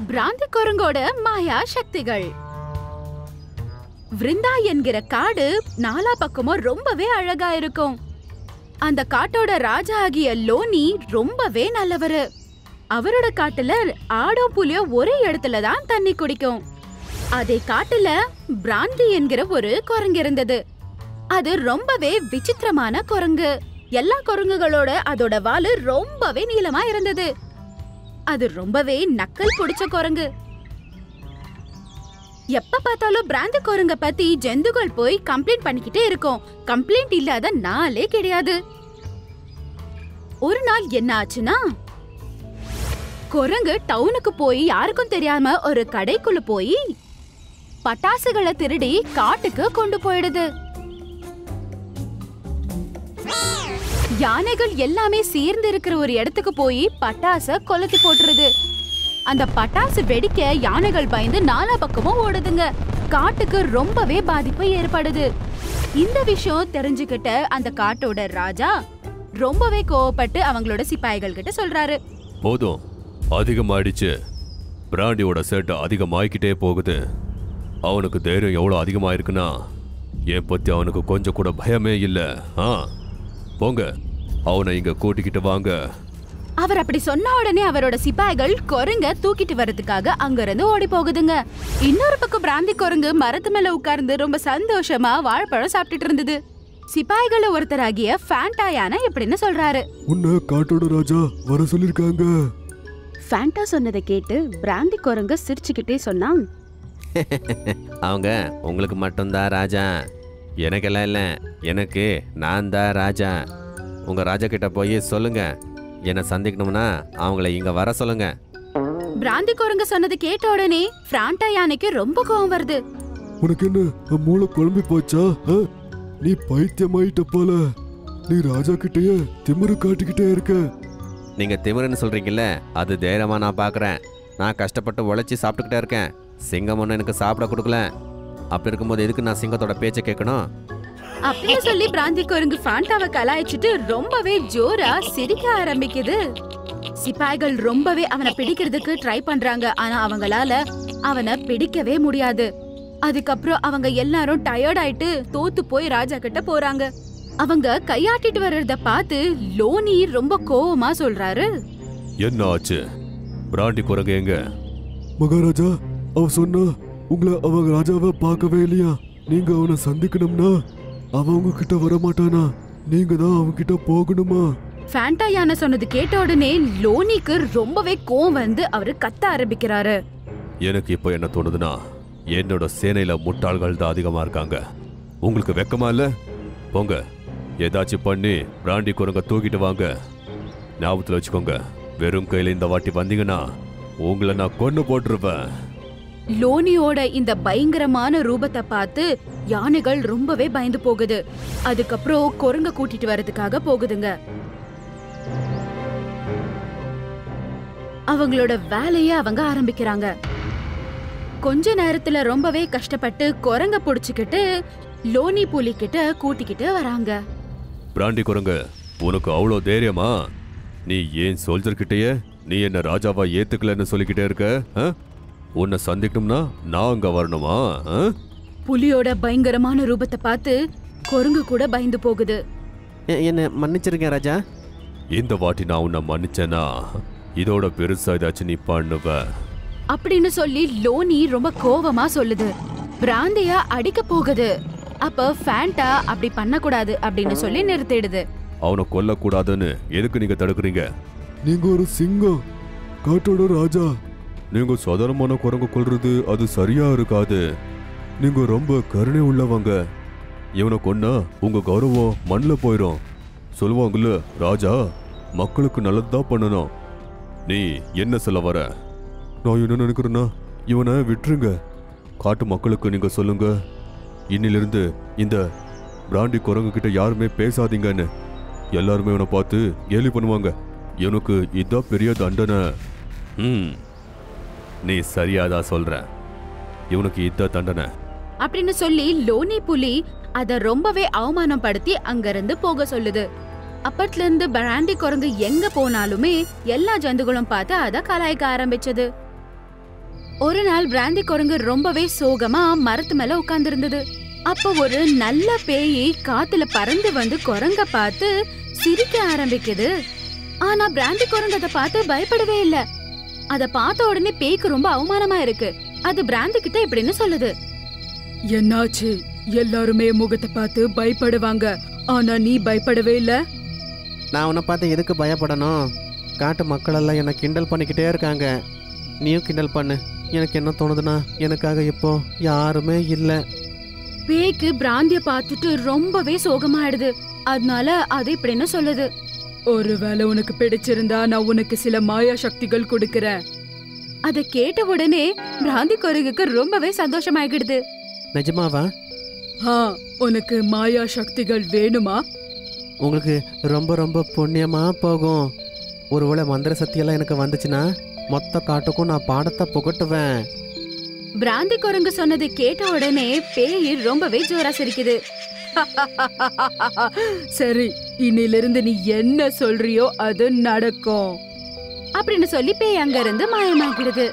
பிராந்தி குரங்கோட மாயா சக்திகள். விருந்தா என்கிற காடு நாலா பக்கமும் ரொம்பவே அழகா இருக்கும். அந்த காட்டோட ராஜா ஆகிய லோனி ரொம்பவே நல்லவரு. அவரோட காட்டுல ஆடோ புலியோ ஒரே இடத்துல தான் தண்ணி குடிக்கும். அதே காட்டுல பிராந்தி என்கிற ஒரு குரங்கு இருந்தது. அது ரொம்பவே விசித்திரமான குரங்கு. எல்லா குரங்குகளோட அதோட வாலு ரொம்பவே நீளமா இருந்தது. அது ரொம்பவே நக்கல் பிடிச்ச குரங்கு. எப்ப பார்த்தாலும் பிராந்தி குரங்க பத்தி ஜந்துகள் போய் கம்ப்ளைண்ட் பண்ணிக்கிட்டே இருக்கும். கம்ப்ளைண்ட் இல்லாத நாளே கிடையாது. ஒரு நாள் என்ன ஆச்சுன்னா, குரங்கு டவுனுக்கு போய் யாருக்கும் தெரியாம ஒரு கடைக்குள்ள போய் பட்டாசுகளை திருடி காட்டுக்கு கொண்டு போயிடுது. யானைகள் எல்லாமே சேர்ந்து இருக்கிற ஒரு இடத்துக்கு போய் பட்டாச கொளுத்தி போட்டுருது. அந்த பட்டாசு வெடிக்க யானைகள் பயந்து நாலா பக்கமும் ஓடுதுங்க. காட்டுக்கு ரொம்பவே பாதிப்பு ஏற்படுது. இந்த விஷயம் தெரிஞ்சுக்கிட்ட அந்த காட்டோட ராஜா ரொம்பவே கோவப்பட்டு அவங்களோட சிப்பாய்கள் கிட்ட சொல்றாரு, போதும், அதிகமாயிடுச்சு. பிராண்டியோட சேட்டை அதிகமாயிக்கிட்டே போகுது. அவனுக்கு தைரியம் எவ்வளோ அதிகமாயிருக்குன்னா என் பத்தி அவனுக்கு கொஞ்சம் கூட பயமே இல்லை. போங்க, அவனை இங்க கூட்டிக்கிட்டு வாங்க. அவர் அப்படி சொன்ன உடனே அவரோட சிப்பாய்கள் குரங்க தூக்கிட்டு வரதுக்காக அங்க இருந்து ஓடி போகுதுங்க. இன்னொரு பக்கம் பிராந்தி குரங்கு மரத்து மேல உட்கார்ந்து ரொம்ப சந்தோஷமா வாழைப்பழம் சாப்பிட்டுட்டு இருந்தது. சிப்பாய்கள ஒருத்தராகிய ஃபேண்டா யானை எப்படின்னு சொல்றாரு, உன்னை காட்டோட ராஜா வர சொல்லிருக்காங்க. ஃபேண்டா சொன்னதை கேட்டு பிராந்தி குரங்கு சிரிச்சுக்கிட்டே சொன்னான், அவங்க உங்களுக்கு மட்டும்தான் ராஜா, எனக்கெல்லாம் இல்லை. எனக்கு நான் தான் ராஜா. உங்க ராஜா கிட்ட போய் சொல்லுங்க, என்ன சந்திக்கணும்னா அவங்கள இங்க வர சொல்லுங்க. பிராந்தி குரங்கு சொன்னதை கேட்ட உடனே ஃபேண்டா யானைக்கு ரொம்ப கோவம் வருது. உனக்கு என்ன மூளை குழம்பி போச்சா? நீ பைத்தியமாயிட்ட போல. நீ ராஜா கிட்டயே திமிரு காட்டிக்கிட்டே இருக்க. நீங்க திமிருன்னு சொல்றீங்கல்ல, அது தைரியமா நான் பாக்குறேன். நான் கஷ்டப்பட்டு உழைச்சி சாப்பிட்டுக்கிட்டே இருக்கேன். சிங்கம் ஒன்று எனக்கு சாப்பிட கொடுக்கல. அப்படி இருக்கும்போது எதுக்கு நான் சிங்கத்தோட பேச்சை கேட்கணும்? அப்படின்னு சொல்லி பிராந்தி குரங்கு ஃபேண்டாவை கலாய்ச்சிட்டு ரொம்பவே ஜோரா சிரிக்க ஆரம்பிக்குது. சிப்பாய்கள் ரொம்பவே அவனை பிடிக்கிறதுக்கு ட்ரை பண்றாங்க. ஆனா அவங்களால அவனை பிடிக்கவே முடியாது. அதுக்கப்புறம் அவங்க எல்லாரும் டயர்ட் ஆயிட்டு தோத்து போய் ராஜா கிட்ட போறாங்க. அவங்க கையாட்டிட்டு வர்றத பார்த்து லோனி ரொம்ப கோவமா சொல்றாரு, என்ன ஆச்சு? பிராண்டி குரங்கு எங்க? மகாராஜா, அவ சொன்னா உங்களை அவங்க ராஜாவை பார்க்கவே இல்லையா? நீங்க அவனை சந்திக்கணும்னா அவன் உங்ககிட்ட வரமாட்டானா? நீங்க தான் அவன்கிட்ட போகணுமா? ஃபேண்டா யானை சொன்னது கேட்ட உடனே லோனிக்கு ரொம்பவே கோவம் வந்து அவரு கத்த ஆரம்பிக்கிறாரு. எனக்கு இப்போ என்ன தோணுதுன்னா, என்னோட சேனையில முட்டாள்கள் தான் அதிகமா இருக்காங்க. உங்களுக்கு வெக்கமா இல்ல? போங்க, ஏதாச்சும் பண்ணி பிராண்டி குரங்க தூக்கிட்டு வாங்க. ஞாபகத்துல வச்சுக்கோங்க, வெறும் கையில இந்த வாட்டி வந்தீங்கன்னா உங்களை நான் கொண்டு போட்டுருவேன். லோனியோட இந்த பயங்கரமான ரூபத்தை பார்த்து யானைகள் ரொம்பவே பயந்து போகுது. அதுக்கப்புறம் குரங்க கூட்டிட்டு வரதுக்காக போகுதுங்க. அவங்களோட வேலைய அவங்க ஆரம்பிக்கிறாங்க. கொஞ்ச நேரத்துல ரொம்பவே கஷ்டப்பட்டு குரங்க புடிச்சுக்கிட்டு லோனி புலி கிட்ட கூட்டிக்கிட்டு வராங்க. பிராண்டி குரங்கு, உனக்கு அவ்வளோ தைரியமா? நீ ஏன் சோல்ஜர் கிட்டயே நீ என்ன ராஜாவா ஏத்துக்கலன்னு சொல்லிக்கிட்டே இருக்க? உன்னை சந்திக்கணும்னா நான் அங்க வரணுமா? புலியோட பயங்கரமான ரூபத்தை பார்த்து குரங்கு கூட பயந்து போகுது. என்ன மன்னிச்சிருக்கேன் ராஜா. இந்த வாட்டி நான் உன்னை மன்னிச்சேனா இதோட பெருசா ஏதாச்சும் நீ பண்ணுவ அப்படின்னு சொல்லி லோனி ரொம்ப கோவமா சொல்லுது. பிராந்தியா அடிக்க போகுது. அப்ப ஃபேண்டா அப்படி பண்ணக்கூடாது அப்படின்னு சொல்லி நிறுத்திடுது. அவனை கொல்லக்கூடாதுன்னு எதுக்கு நீங்க தடுக்கிறீங்க? நீங்க ஒரு சிங்கம், காட்டோட ராஜா. நீங்க சாதாரணமான குரங்கு கொல்றது அது சரியா இருக்காது. நீங்க ரொம்ப கருணை உள்ளவங்க. இவனை கொன்னா உங்க கௌரவம் மண்ணில் போயிடும். சொல்லுவாங்கல்ல, ராஜா மக்களுக்கு நல்லதுதான் பண்ணணும். நீ என்ன சொல்ல வர? நான் என்ன நினைக்கிறேன்னா, இவனை விட்டுருங்க. காட்டு மக்களுக்கு நீங்க சொல்லுங்க, இன்னிலிருந்து இந்த பிராண்டி குரங்கு கிட்ட யாருமே பேசாதீங்கன்னு. எல்லாருமே இவனை பார்த்து கேலி பண்ணுவாங்க. இவனுக்கு இதான் பெரிய தண்டனை. நீ சரியாதான் சொல்ற. இவனுக்கு இதான் தண்டனை அப்படின்னு சொல்லி லோனி புலி அத ரொம்பவே அவமானப்படுத்தி அங்கிருந்து போக சொல்லுது. அப்பட்ல இருந்து பிராண்டி குரங்கு எங்க போனாலுமே எல்லா ஜந்துகளும் பார்த்து அத கலாய்க்க ஆரம்பிச்சது. ஒரு நாள் பிராந்தி குரங்கு ரொம்பவே சோகமா மரத்து மேல உட்கார்ந்து இருந்தது. அப்ப ஒரு நல்ல பேய் காத்துல பறந்து வந்து குரங்க பார்த்து சிரிக்க ஆரம்பிக்குது. ஆனா பிராந்தி குரங்கு அதை பார்த்து பயப்படவே இல்ல. அத பார்த்த உடனே பேய்க்கு ரொம்ப அவமானமா இருக்கு. அது பிராந்தி கிட்ட இப்படின்னு சொல்லுது. என்னாச்சு? எல்லாருமே முகத்தை பார்த்து பயப்படுவாங்க, ஆனா நீ பயப்படவே இல்ல. நான் உன்னை பார்த்து எதுக்கு பயப்படணும்? காட்டு மக்கள் எல்லாம் என்னை கிண்டல் பண்ணிக்கிட்டே இருக்காங்க. நீயும் கிண்டல் பண்ணு. எனக்கு என்ன தோணுதுன்னா, எனக்காக இப்போ யாருமே இல்லை. பேய்க்கு பிராந்திய பார்த்துட்டு ரொம்பவே சோகமாயிடுது. அதனால அது இப்படின்னு சொல்லுது. ஒருவேளை உனக்கு பிடிச்சிருந்தா நான் உனக்கு சில மாயா சக்திகள் கொடுக்கறேன். அத கேட்ட உடனே பிராந்தி குரங்குக்கு ரொம்பவே சந்தோஷமாயிடுது. நிஜமாவா? உனக்கு மாயா சக்திகள் வேணுமா? உங்களுக்கு ரொம்ப ரொம்ப புண்ணியமா போகும். ஒருவேளை மந்திர சக்தியெல்லாம் எனக்கு வந்துச்சுன்னா மொத்த காட்டுக்கும் நான் பாடத்தை புகட்டுவேன். பிராந்தி குரங்கு சொன்னது கேட்ட உடனே பேய் ரொம்பவே ஜோரா சிரிக்குது. சரி, இன்னிலிருந்து நீ என்ன சொல்றியோ அது நடக்கும் அப்படின்னு சொல்லி பேய் அங்க இருந்து மாயமாகிடுது.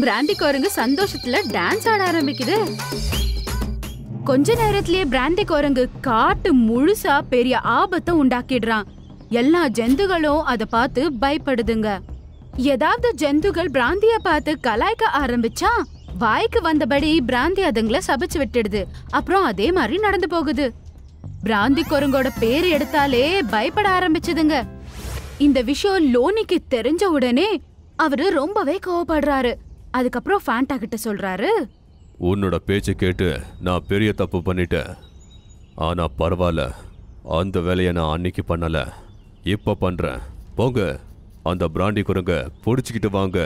பிராந்தி குரங்கு சந்தோஷத்துல டான்ஸ் ஆட ஆரம்பிக்குது. கொஞ்ச நேரத்திலேயே பிராந்தி குரங்கு காட்டு முழுசா பெரிய ஆபத்தை உண்டாக்கிடுறான். எல்லா ஜந்துகளும் அத பார்த்து பயப்படுதுங்க. ஏதாவது ஜந்துகள் பிராந்திய பார்த்து கலாய்க்க ஆரம்பிச்சா வாய்க்கு வந்தபடி பிராந்தி அதுங்களை சபிச்சு விட்டுடுது. அப்புறம் அதே மாதிரி நடந்து போகுது. பிராந்தி குரங்கோட பேர் எடுத்தாலே பயப்பட ஆரம்பிச்சதுங்க. இந்த விஷயம் லோனிக்கு தெரிஞ்ச உடனே அவரு ரொம்பவே கோவப்படுறாரு. அதுக்கப்புறம் ஃபேண்டா கிட்ட சொல்றாரு. உன்னோட பேச்சை கேட்டு நான் பெரிய தப்பு பண்ணிட்டேன். ஆனா பரவாயில்ல, அந்த வேலையை நான் அன்னைக்கு பண்ணல, இப்ப பண்றேன். போங்க, அந்த பிராண்டி குரங்க பொடிச்சுக்கிட்டு வாங்க.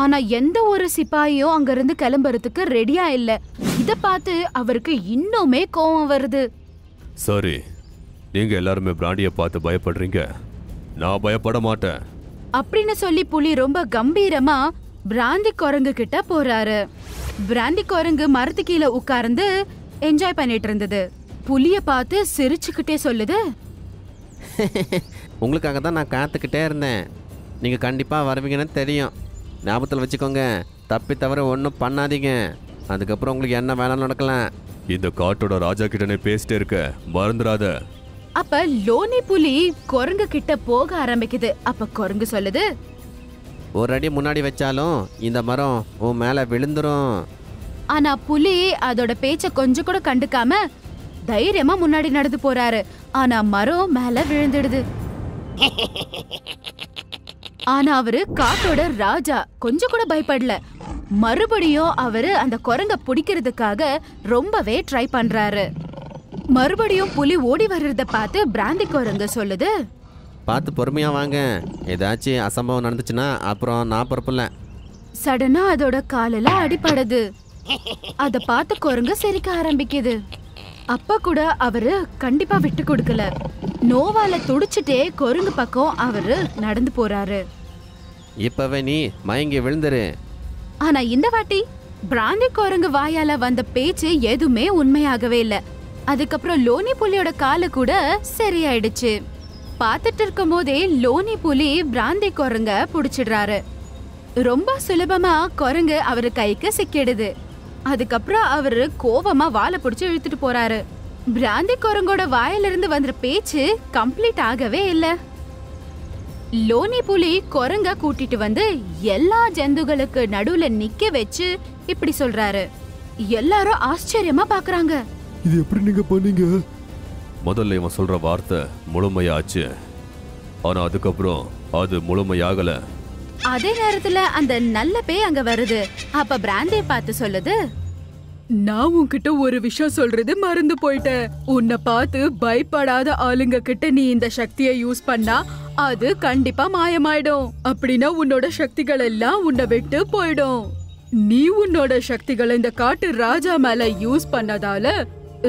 ஆனா எந்த ஒரு சிப்பாயும் அங்க இருந்து கிளம்புறதுக்கு ரெடியா இல்ல. இத பார்த்து அவருக்கு இன்னுமே கோவம் வருது. சரி, நீங்க எல்லாருமே பிராண்டியை பார்த்து பயப்படுறீங்க, நான் பயப்பட மாட்டேன் அப்படின்னு சொல்லி புலி ரொம்ப கம்பீரமா பிராந்தி குரங்கு கிட்ட போறாரு. பிராந்தி குரங்கு மரத்து கீழே உட்கார்ந்து என்ஜாய் பண்ணிட்டு இருந்தது. புலிய பார்த்து சிரிச்சுக்கிட்டே சொல்லுது. உங்களுக்காக தான் நான் காத்துக்கிட்டே இருந்தேன். நீங்க கண்டிப்பா வருவீங்கன்னு தெரியும். ஞாபகத்தில் வச்சுக்கோங்க, தப்பி தவிர ஒன்றும் பண்ணாதீங்க. அதுக்கப்புறம் உங்களுக்கு என்ன வேணாலும் நடக்கலாம். இந்த காட்டோட ராஜா கிட்டனே பேசிட்டே இருக்க, மறந்துடாத. அப்ப லோனி புலி குரங்கு கிட்ட போக ஆரம்பிக்குது. அப்ப குரங்கு சொல்லுது. ஒரு அடி முன்னாடி வச்சாலும் இந்த மரம் உன் மேல விழுந்துரும். ஆனா புலி அதோட பேச்ச கொஞ்சம் கூட கண்டுக்காம தைரியமா முன்னாடி நடந்து போறாரு. ஆனா மரம் மேல விழுந்துடுது. ஆனா அவரு காட்டோட ராஜா கொஞ்சம் கூட பயப்படல. மறுபடியும் அவரு அந்த குரங்க பிடிக்கிறதுக்காக ரொம்பவே ட்ரை பண்றாரு. மறுபடியும் புலி ஓடி வர்றத பார்த்து பிராந்தி குரங்கு சொல்லுது. பார்த்து பொறுமையா வாங்க, ஏதாச்சும் அசம்பவம் நடந்துச்சுன்னா அப்புறம் நான் பொறுப்பில்ல. சடனா அதோட காலில அடிபடுது. அத பார்த்து குரங்கு சிரிக்க ஆரம்பிக்குது. அப்ப கூட அவரு கண்டிப்பா விட்டு கொடுக்கல. நோவால துடிச்சுட்டே குரங்கு பக்கம் அவரு நடந்து போறாரு. இப்பவே நீ மயங்கி விழுந்துரு. ஆனா இந்த வாட்டி பிராந்தி குரங்கு வாயால வந்த பேச்சு எதுவுமே உண்மையாகவே இல்ல. அதுக்கப்புறம் லோனி புலியோட காலு கூட சரியாயிடுச்சு. பார்த்துட்டு இருக்கும் போதே லோனி புலி பிராந்தி குரங்க புடிச்சிடுறாரு. ரொம்ப சுலபமா குரங்கு அவரு கைக்கு சிக்கிடுது. அதுக்கப்புறம் அவரு கோவமா வாழை பிடிச்சு இழுத்துட்டு போறாரு. பிராந்தி குரங்கோட வாயிலிருந்து வந்த பேச்சு கம்ப்ளீட் ஆகவே இல்ல. லோனி புலி குரங்க கூட்டிட்டு வந்து எல்லா ஜந்துகளுக்கு நடுவுல நிக்க வச்சு இப்படி சொல்றாரு. எல்லாரும் ஆச்சரியமா பாக்குறாங்க. இது எப்படி நீங்க பண்ணீங்க? முதல்ல இவன் சொல்ற வார்த்தை முழுமையாச்சு, ஆனா அதுக்கப்புறம் அது முழுமையாகல. அதே நேரத்துல அந்த நல்ல பேய் அங்க வருது. அப்ப பிராந்திய பார்த்து சொல்லுது. நான் உன்கிட்ட ஒரு விஷயம் சொல்றது மறந்து போயிட்டேன். உன்னை பார்த்து பயப்படாத ஆளுங்க கிட்ட நீ இந்த சக்தியை யூஸ் பண்ணா அது கண்டிப்பா மாயமாயிடும். அப்படின்னா உன்னோட சக்திகள் எல்லாம் உன்னை விட்டு போயிடும். நீ உன்னோட சக்திகளை இந்த காட்டு ராஜா மேல யூஸ் பண்ணதால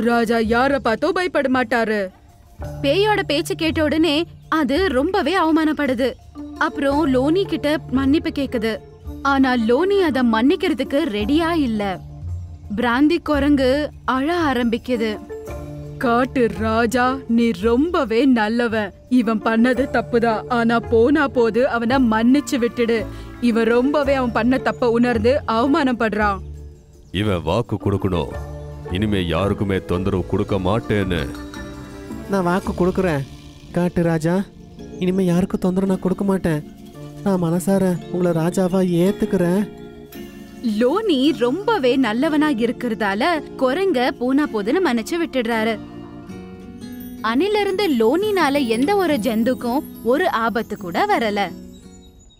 ராஜா யார பார்த்தோ பயப்பட மாட்டாரு. பேயோட பேச்சு கேட்ட உடனே அது ரொம்பவே அவமானப்படுது. அப்புறம் லோனி கிட்ட மன்னிப்பு கேக்குது. ஆனா லோனி அத மன்னிக்கிறதுக்கு ரெடியா இல்ல. பிராந்தி குரங்கு அழ ஆரம்பிக்குது. காட்டு ராஜா, நீ ரொம்பவே நல்லவன். இவன் பண்ணது தப்புதான், ஆனா போனா போது அவனை மன்னிச்சு விட்டுடு. இவன் ரொம்பவே அவன் பண்ண தப்ப உணர்ந்து அவமானப்படுறான். இவன் வாக்கு கொடுக்கணும், இனிமே யாருக்குமே தொந்தரவு கொடுக்க மாட்டேன்னு. நான் வாக்கு கொடுக்குறேன் காட்டு ராஜா. இனிமே யாருக்கும் தொந்தரவு நான் கொடுக்க மாட்டேன். நான் மனசார உங்களை ராஜாவா ஏத்துக்கிறேன். லோனி ரொம்பவே நல்லவனா இருக்கிறதால குரங்க பூனா போதுன்னு மன்னிச்சு விட்டுடுறாரு. அன்னிலிருந்து லோனினால எந்த ஒரு ஜந்துக்கும் ஒரு ஆபத்து கூட வரல.